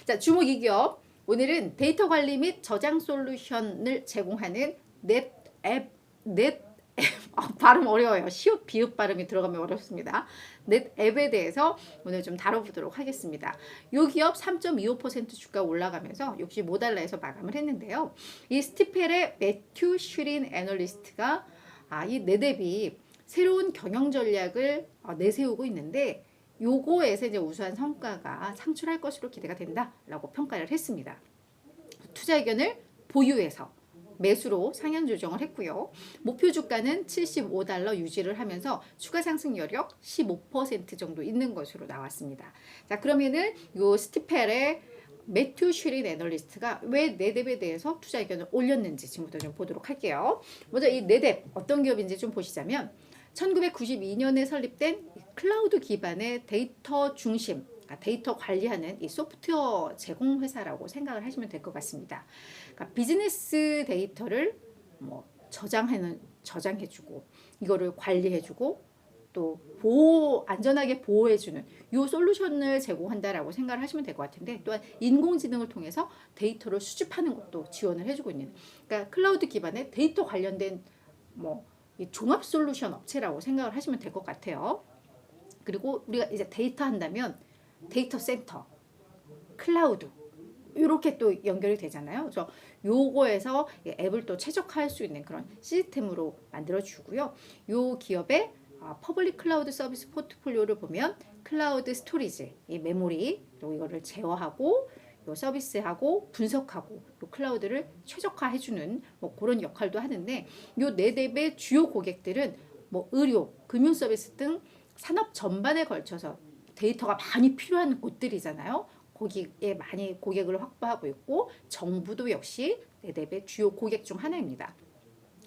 자, 주목 이 기업. 오늘은 데이터 관리 및 저장 솔루션을 제공하는 넷 발음 어려워요. 시옷 비읍 발음이 들어가면 어렵습니다. 넷앱에 대해서 오늘 좀 다뤄보도록 하겠습니다. 이 기업 3.25% 주가 올라가면서 65달러에서 마감을 했는데요. 이 스티펠의 매튜 슈린 애널리스트가 이 넷앱이 새로운 경영 전략을 내세우고 있는데 요거에서 이제 우수한 성과가 창출할 것으로 기대가 된다라고 평가를 했습니다. 투자 의견을 보유해서 매수로 상향 조정을 했고요. 목표 주가는 75달러 유지를 하면서 추가 상승 여력 15% 정도 있는 것으로 나왔습니다. 자, 그러면은 요 스티펠의 매튜 슈린 애널리스트가 왜 넷앱에 대해서 투자 의견을 올렸는지 지금부터 좀 보도록 할게요. 먼저 이 넷앱 어떤 기업인지 좀 보시자면 1992년에 설립된 클라우드 기반의 데이터 중심, 데이터 관리하는 이 소프트웨어 제공 회사라고 생각을 하시면 될 것 같습니다. 그러니까 비즈니스 데이터를 저장해주고 이거를 관리해주고 또 안전하게 보호해주는 이 솔루션을 제공한다라고 생각을 하시면 될 것 같은데, 또한 인공지능을 통해서 데이터를 수집하는 것도 지원을 해주고 있는, 그러니까 클라우드 기반의 데이터 관련된 이 종합 솔루션 업체라고 생각을 하시면 될 것 같아요. 그리고 우리가 이제 데이터 한다면 데이터 센터, 클라우드 이렇게 또 연결이 되잖아요. 그래서 요거에서 앱을 또 최적화할 수 있는 그런 시스템으로 만들어 주고요. 요 기업의 퍼블릭 클라우드 서비스 포트폴리오를 보면 클라우드 스토리지, 이 메모리, 또 이거를 제어하고 요 서비스하고 분석하고 요 클라우드를 최적화해주는 그런 역할도 하는데, 요 넷앱의 주요 고객들은 의료, 금융 서비스 등 산업 전반에 걸쳐서 데이터가 많이 필요한 곳들이잖아요. 거기에 많이 고객을 확보하고 있고, 정부도 역시 넷앱의 주요 고객 중 하나입니다.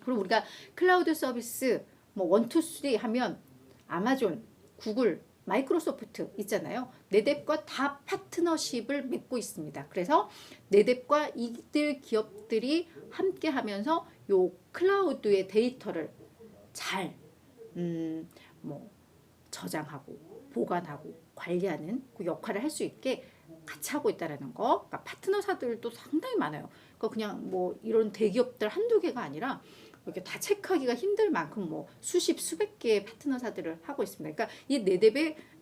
그리고 우리가 클라우드 서비스 1, 2, 3 하면 아마존, 구글, 마이크로소프트 있잖아요. 넷앱과 다 파트너십을 맺고 있습니다. 그래서 넷앱과 이들 기업들이 함께 하면서 요 클라우드의 데이터를 잘 저장하고 보관하고 관리하는 그 역할을 할 수 있게 같이 하고 있다는 거. 그러니까 파트너사들도 상당히 많아요. 그러니까 그냥 이런 대기업들 한두 개가 아니라 이렇게 다 체크하기가 힘들 만큼 수십 수백 개의 파트너사들을 하고 있습니다. 그러니까 이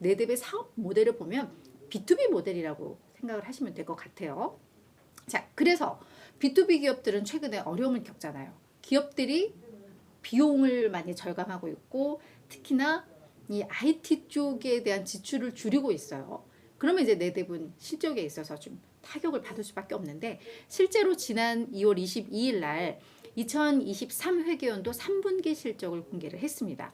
넷앱의 사업 모델을 보면 B2B 모델이라고 생각을 하시면 될 것 같아요. 자, 그래서 B2B 기업들은 최근에 어려움을 겪잖아요. 기업들이 비용을 많이 절감하고 있고, 특히나 이 IT 쪽에 대한 지출을 줄이고 있어요. 그러면 이제 넷앱은 실적에 있어서 좀 타격을 받을 수밖에 없는데, 실제로 지난 2월 22일 날 2023 회계연도 3분기 실적을 공개를 했습니다.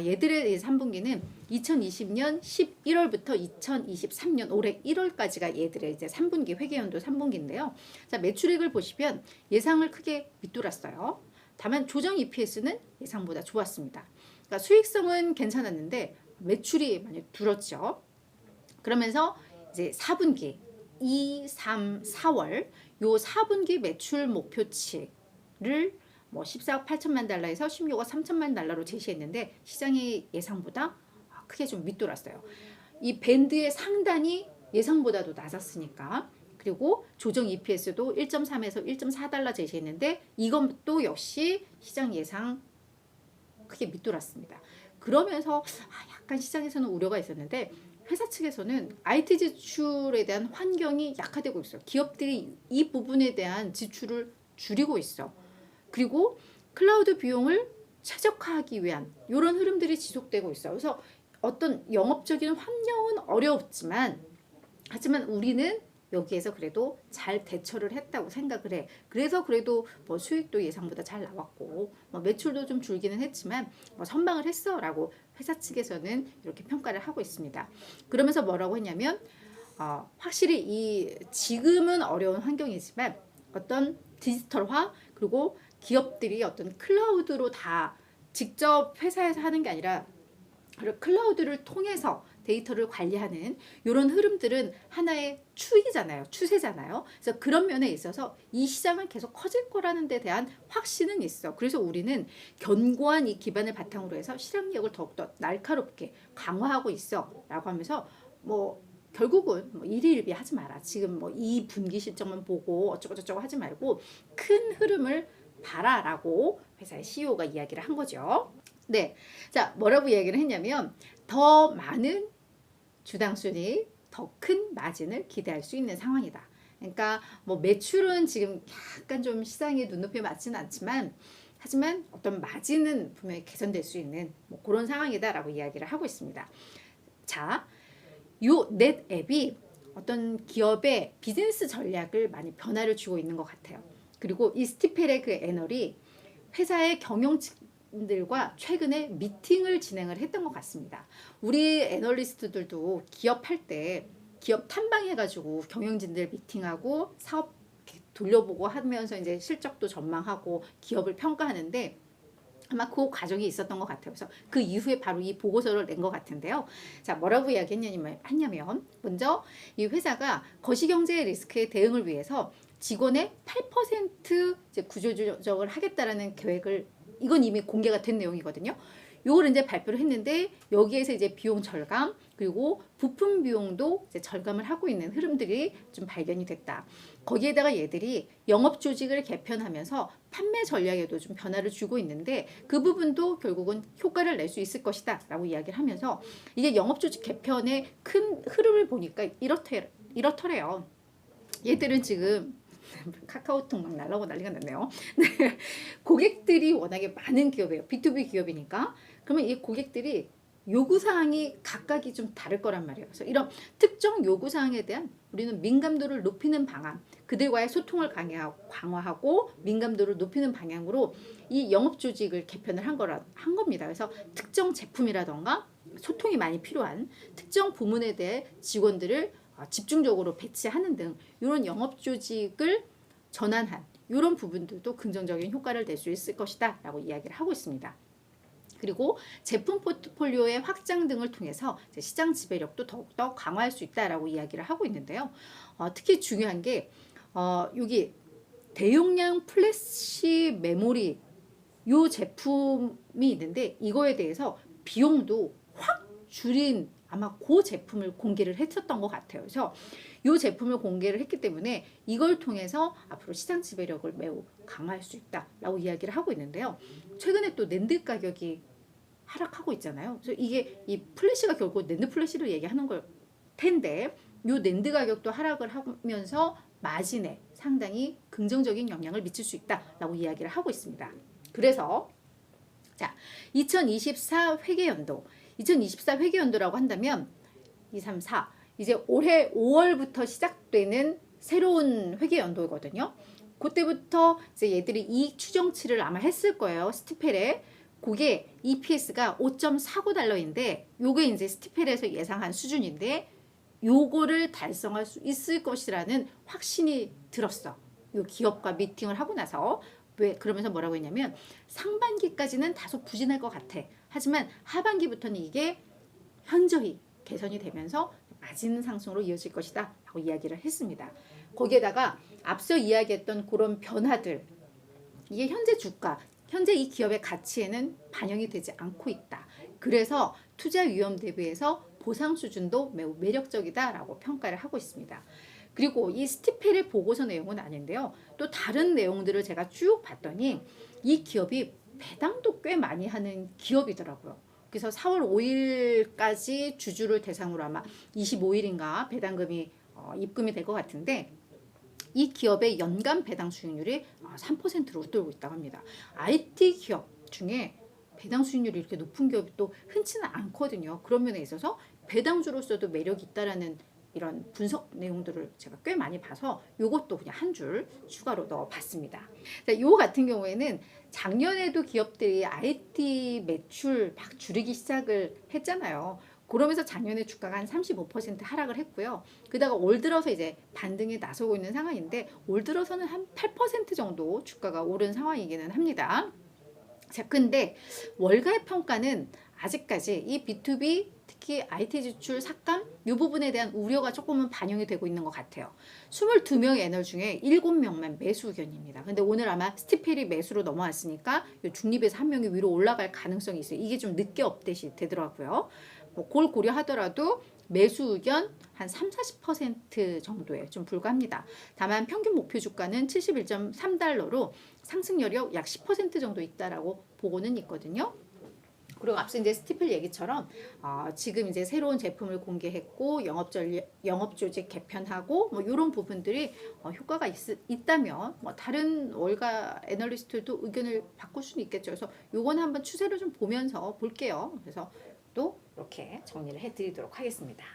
얘들의 3분기는 2020년 11월부터 2023년 올해 1월까지가 얘들의 이제 3분기 회계연도 3분기인데요. 자, 매출액을 보시면 예상을 크게 밑돌았어요. 다만 조정 EPS는 예상보다 좋았습니다. 그러니까 수익성은 괜찮았는데 매출이 많이 줄었죠. 그러면서 이제 4분기 2, 3, 4월 요 4분기 매출 목표치를 14억 8천만 달러에서 16억 3천만 달러로 제시했는데, 시장의 예상보다 크게 좀 밑돌았어요. 이 밴드의 상단이 예상보다도 낮았으니까. 그리고 조정 EPS도 1.3에서 1.4달러 제시했는데 이것도 역시 시장 예상 크게 밑돌았습니다. 그러면서 약간 시장에서는 우려가 있었는데, 회사 측에서는 IT 지출에 대한 환경이 약화되고 있어요. 기업들이 이 부분에 대한 지출을 줄이고 있어. 그리고 클라우드 비용을 최적화하기 위한 이런 흐름들이 지속되고 있어요. 그래서 어떤 영업적인 환경은 어렵지만, 하지만 우리는 여기에서 그래도 잘 대처를 했다고 생각을 해. 그래서 그래도 수익도 예상보다 잘 나왔고 매출도 좀 줄기는 했지만 선방을 했어라고 회사 측에서는 이렇게 평가를 하고 있습니다. 그러면서 뭐라고 했냐면 확실히 지금은 어려운 환경이지만 어떤 디지털화, 그리고 기업들이 어떤 클라우드로 다 직접 회사에서 하는 게 아니라 클라우드를 통해서 데이터를 관리하는 이런 흐름들은 하나의 추세잖아요. 그래서 그런 면에 있어서 이 시장은 계속 커질 거라는 데 대한 확신은 있어. 그래서 우리는 견고한 이 기반을 바탕으로 해서 실행력을 더욱더 날카롭게 강화하고 있어 라고 하면서 결국은 뭐 일희일비 하지 마라. 지금 뭐 이 분기 실적만 보고 어쩌고저쩌고 하지 말고 큰 흐름을 봐라라고 회사의 CEO가 이야기를 한 거죠. 네, 자 뭐라고 이야기를 했냐면 더 많은 주당 순이익, 더 큰 마진을 기대할 수 있는 상황이다. 그러니까 뭐 매출은 지금 약간 좀 시장의 눈높이에 맞지는 않지만 하지만 어떤 마진은 분명히 개선될 수 있는 뭐 그런 상황이다라고 이야기를 하고 있습니다. 자, 요 넷 앱이 어떤 기업의 비즈니스 전략을 많이 변화를 주고 있는 것 같아요. 그리고 이 스티펠의 그 애널이 회사의 경영진들과 최근에 미팅을 진행을 했던 것 같습니다. 우리 애널리스트들도 기업할 때 기업 탐방해가지고 경영진들 미팅하고 사업 돌려보고 하면서 이제 실적도 전망하고 기업을 평가하는데 아마 그 과정이 있었던 것 같아요. 그래서 그 이후에 바로 이 보고서를 낸 것 같은데요. 자, 뭐라고 이야기했냐면 먼저 이 회사가 거시경제 리스크에 대응을 위해서 직원의 8% 이제 구조조정을 하겠다라는 계획을 이건 이미 공개가 된 내용이거든요. 요걸 이제 발표를 했는데 여기에서 이제 비용 절감 그리고 부품 비용도 이제 절감을 하고 있는 흐름들이 좀 발견이 됐다. 거기에다가 얘들이 영업 조직을 개편하면서 판매 전략에도 좀 변화를 주고 있는데 그 부분도 결국은 효과를 낼 수 있을 것이다 라고 이야기를 하면서 이게 영업 조직 개편의 큰 흐름을 보니까 이렇더래요. 얘들은 지금 카카오톡 막 날라오고 난리가 났네요. 네. 고객들이 워낙에 많은 기업이에요. B2B 기업이니까. 그러면 이 고객들이 요구사항이 각각이 좀 다를 거란 말이에요. 그래서 이런 특정 요구사항에 대한 우리는 민감도를 높이는 방안, 그들과의 소통을 강화하고 민감도를 높이는 방향으로 이 영업조직을 개편을 한 겁니다. 그래서 특정 제품이라던가 소통이 많이 필요한 특정 부문에 대해 직원들을 집중적으로 배치하는 등 이런 영업조직을 전환한 이런 부분들도 긍정적인 효과를 낼 수 있을 것이다 라고 이야기를 하고 있습니다. 그리고 제품 포트폴리오의 확장 등을 통해서 시장 지배력도 더욱더 강화할 수 있다라고 이야기를 하고 있는데요. 특히 중요한 게 여기 대용량 플래시 메모리 이 제품이 있는데 이거에 대해서 비용도 확 줄인 아마 그 제품을 공개를 했었던 것 같아요. 그래서 이 제품을 공개를 했기 때문에 이걸 통해서 앞으로 시장 지배력을 매우 강화할 수 있다라고 이야기를 하고 있는데요. 최근에 또 낸드 가격이 하락하고 있잖아요. 그래서 이게 이 플래시가 결국 낸드 플래시를 얘기하는 걸 텐데 이 낸드 가격도 하락을 하면서 마진에 상당히 긍정적인 영향을 미칠 수 있다라고 이야기를 하고 있습니다. 그래서 자, 2024 회계연도 2024 회계연도라고 한다면 2, 3, 4 이제 올해 5월부터 시작되는 새로운 회계연도거든요. 그때부터 이제 얘들이 이익 추정치를 아마 했을 거예요. 스티펠에. 그게 EPS가 5.49달러인데 요게 이제 스티펠에서 예상한 수준인데 요거를 달성할 수 있을 것이라는 확신이 들었어. 요 기업과 미팅을 하고 나서 왜 그러면서 뭐라고 했냐면 상반기까지는 다소 부진할 것 같아. 하지만 하반기부터는 이게 현저히 개선이 되면서 마진 상승으로 이어질 것이다 라고 이야기를 했습니다. 거기에다가 앞서 이야기했던 그런 변화들 이게 현재 주가 현재 이 기업의 가치에는 반영이 되지 않고 있다. 그래서 투자 위험 대비해서 보상 수준도 매우 매력적이다라고 평가를 하고 있습니다. 그리고 이 스티펠의 보고서 내용은 아닌데요. 또 다른 내용들을 제가 쭉 봤더니 이 기업이 배당도 꽤 많이 하는 기업이더라고요. 그래서 4월 5일까지 주주를 대상으로 아마 25일인가 배당금이 입금이 될 것 같은데 이 기업의 연간 배당 수익률이 3%로 웃돌고 있다고 합니다. IT 기업 중에 배당 수익률이 이렇게 높은 기업이 또 흔치는 않거든요. 그런 면에 있어서 배당주로서도 매력이 있다라는 이런 분석 내용들을 제가 꽤 많이 봐서 이것도 그냥 한 줄 추가로 넣어봤습니다. 요 같은 경우에는 작년에도 기업들이 IT 매출 막 줄이기 시작을 했잖아요. 그러면서 작년에 주가가 한 35% 하락을 했고요. 그러다가 올 들어서 이제 반등에 나서고 있는 상황인데 올 들어서는 한 8% 정도 주가가 오른 상황이기는 합니다. 자, 근데 월가의 평가는 아직까지 이 B2B 특히 IT 지출 삭감 이 부분에 대한 우려가 조금은 반영이 되고 있는 것 같아요. 22명의 애널 중에 7명만 매수 의견입니다. 근데 오늘 아마 스티펠이 매수로 넘어왔으니까 중립에서 한 명이 위로 올라갈 가능성이 있어요. 이게 좀 늦게 업데이트 되더라고요. 뭐 그걸 고려하더라도 매수 의견 한 3-40% 정도에 좀 불과합니다. 다만 평균 목표 주가는 71.3달러로 상승 여력 약 10% 정도 있다라고 보고는 있거든요. 그리고 앞서 이제 스티플 얘기처럼 지금 이제 새로운 제품을 공개했고 영업 조직 개편하고 뭐 이런 부분들이 효과가 있다면 뭐 다른 월가 애널리스트도 의견을 바꿀 수는 있겠죠. 그래서 요건 한번 추세를 좀 보면서 볼게요. 그래서 또 이렇게 정리를 해드리도록 하겠습니다.